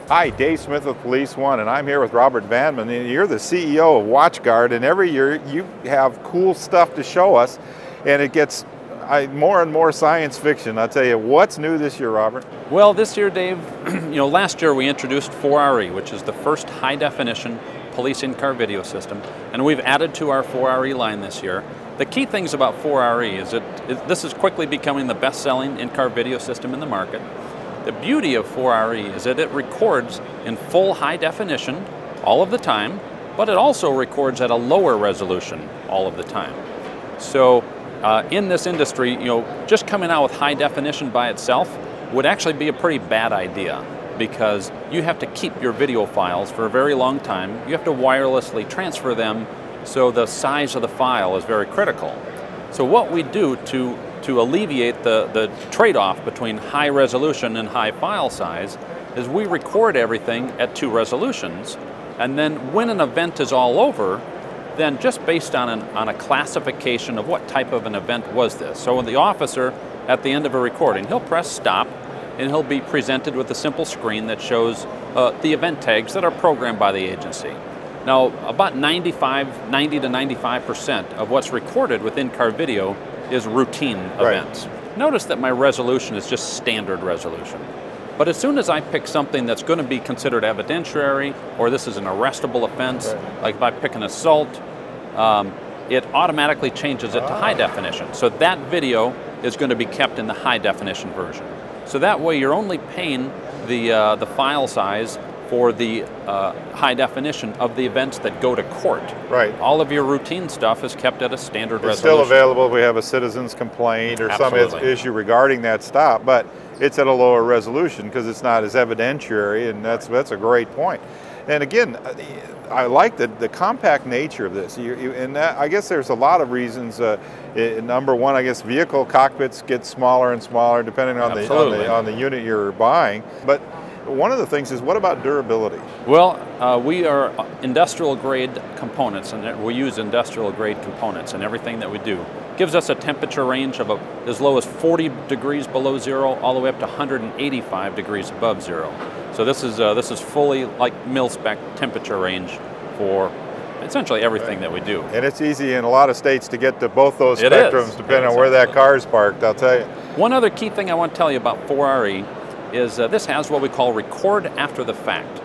Hi, Dave Smith with Police.mov, and I'm here with Robert Vanman. And you're the CEO of WatchGuard, and every year you have cool stuff to show us, and it gets more and more science fiction. I'll tell you, what's new this year, Robert? Well, this year, Dave, last year we introduced 4RE, which is the first high-definition police in-car video system, and we've added to our 4RE line this year. The key things about 4RE is that this is quickly becoming the best-selling in-car video system in the market. The beauty of 4RE is that it records in full high definition all of the time, but it also records at a lower resolution all of the time. So in this industry, just coming out with high definition by itself would actually be a pretty bad idea, because you have to keep your video files for a very long time. You have to wirelessly transfer them, so the size of the file is very critical. So what we do to alleviate the trade-off between high resolution and high file size is we record everything at 2 resolutions, and then when an event is all over, then just based on a classification of what type of an event was this. So when the officer, at the end of a recording, he'll press stop, and he'll be presented with a simple screen that shows the event tags that are programmed by the agency. Now, about 90 to 95% of what's recorded with in-car video is routine events. Notice that my resolution is just standard resolution. But as soon as I pick something that's going to be considered evidentiary, or this is an arrestable offense, like if I pick an assault, it automatically changes it to high definition. So that video is going to be kept in the high definition version. So that way you're only paying the file size for the high definition of the events that go to court. Right. All of your routine stuff is kept at a standard resolution. It's still available if we have a citizen's complaint or some issue regarding that stop, but it's at a lower resolution because it's not as evidentiary, and that's a great point. And again, I like the compact nature of this. I guess there's a lot of reasons. Number one, I guess vehicle cockpits get smaller and smaller depending on the unit you're buying. But one of the things is, what about durability? Well, we are industrial grade components, and we use industrial grade components in everything that we do. It gives us a temperature range of as low as 40 degrees below zero all the way up to 185 degrees above zero. So this is fully like mil-spec temperature range for essentially everything that we do. And it's easy in a lot of states to get to both those spectrums depending on where that car is parked, I'll tell you. One other key thing I want to tell you about 4RE is this has what we call record after the fact.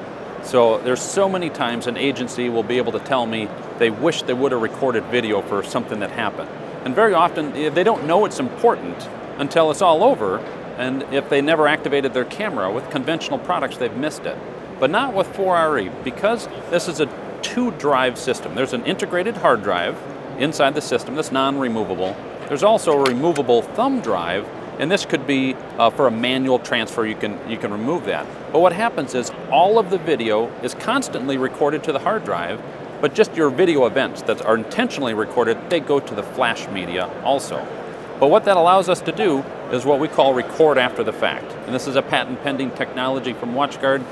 So there's so many times an agency will be able to tell me they wish they would have recorded video for something that happened. And very often they don't know it's important until it's all over, and if they never activated their camera with conventional products, they've missed it. But not with 4RE, because this is a 2-drive system. There's an integrated hard drive inside the system that's non-removable. There's also a removable thumb drive, and this could be for a manual transfer. You can remove that. But what happens is all of the video is constantly recorded to the hard drive, but just your video events that are intentionally recorded, they go to the flash media also. But what that allows us to do is what we call record after the fact. And this is a patent pending technology from WatchGuard.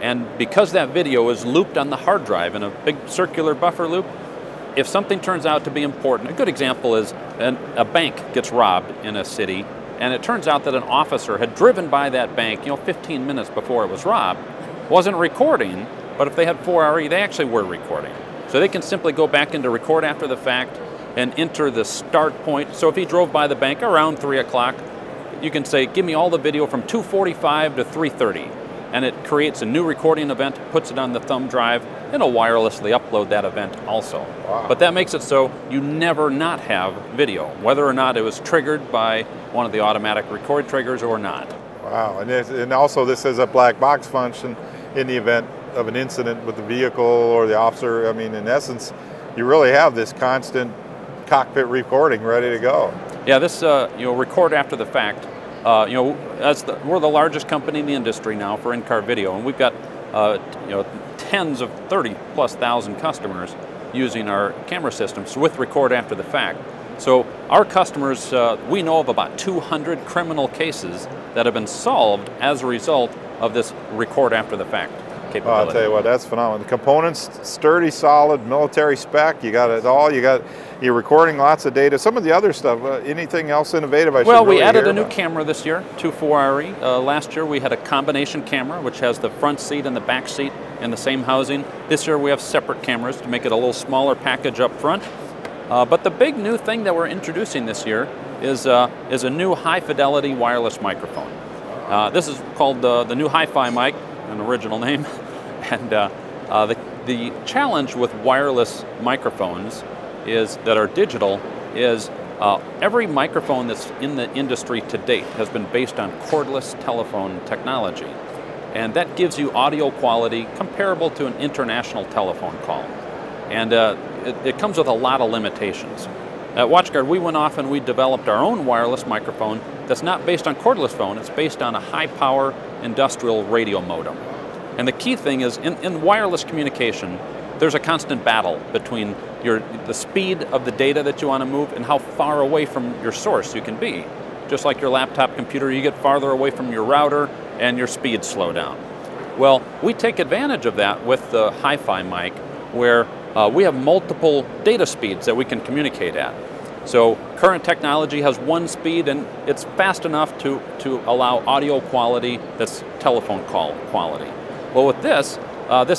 And because that video is looped on the hard drive in a big circular buffer loop, if something turns out to be important, a good example is a bank gets robbed in a city, and it turns out that an officer had driven by that bank 15 minutes before it was robbed, wasn't recording, but if they had 4RE, they actually were recording. So they can simply go back into record after the fact and enter the start point. So if he drove by the bank around 3 o'clock, you can say, give me all the video from 2:45 to 3:30. And it creates a new recording event, puts it on the thumb drive, and it'll wirelessly upload that event also. Wow. But that makes it so you never not have video, whether or not it was triggered by one of the automatic record triggers or not. Wow, and also this has a black box function in the event of an incident with the vehicle or the officer. I mean, in essence, you really have this constant cockpit recording ready to go. Yeah, this record after the fact. We're the largest company in the industry now for in-car video, and we've got tens of 30,000+ customers using our camera systems with record after the fact. So our customers, we know of about 200 criminal cases that have been solved as a result of this record after the fact. capability. Oh, I'll tell you what, that's phenomenal. The components, sturdy, solid, military spec. You got it all. You're recording lots of data. Some of the other stuff. Anything else innovative? Well, we added a new camera this year to 4RE. Last year we had a combination camera, which has the front seat and the back seat in the same housing. This year we have separate cameras to make it a little smaller package up front. But the big new thing that we're introducing this year is a new high-fidelity wireless microphone. This is called the new hi-fi mic, an original name. And the challenge with wireless microphones that are digital is every microphone that's in the industry to date has been based on cordless telephone technology. And that gives you audio quality comparable to an international telephone call. And it comes with a lot of limitations. At WatchGuard, we went off and we developed our own wireless microphone that's not based on cordless phone, it's based on a high-power industrial radio modem. And the key thing is, in wireless communication, there's a constant battle between the speed of the data that you want to move and how far away from your source you can be. Just like your laptop computer, you get farther away from your router and your speeds slow down. Well, we take advantage of that with the hi-fi mic, where we have multiple data speeds that we can communicate at. So current technology has one speed, and it's fast enough to allow audio quality that's telephone call quality. Well, with this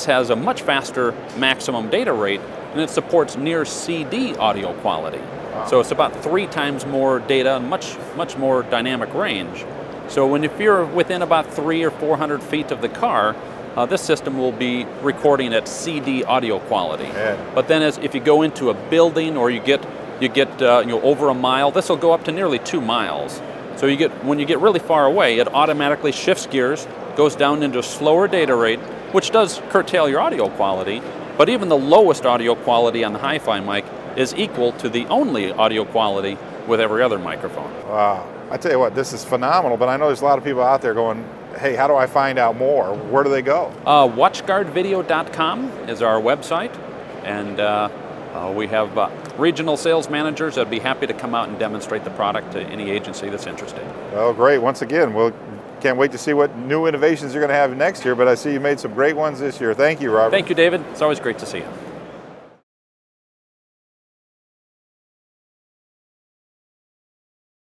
has a much faster maximum data rate, and it supports near CD audio quality. Wow. So it's about 3 times more data and much more dynamic range. So if you're within about 300 or 400 feet of the car, this system will be recording at CD audio quality. Yeah. But then if you go into a building or you get over a mile, this will go up to nearly 2 miles. So when you get really far away, it automatically shifts gears, goes down into a slower data rate, which does curtail your audio quality, but even the lowest audio quality on the hi-fi mic is equal to the only audio quality with every other microphone. Wow. I tell you what, this is phenomenal, but I know there's a lot of people out there going, hey, how do I find out more? Where do they go? WatchGuardVideo.com is our website, and we have regional sales managers that'd be happy to come out and demonstrate the product to any agency that's interested. Well, great. Once again, can't wait to see what new innovations you're going to have next year, but I see you made some great ones this year. Thank you, Robert. Thank you, David. It's always great to see you.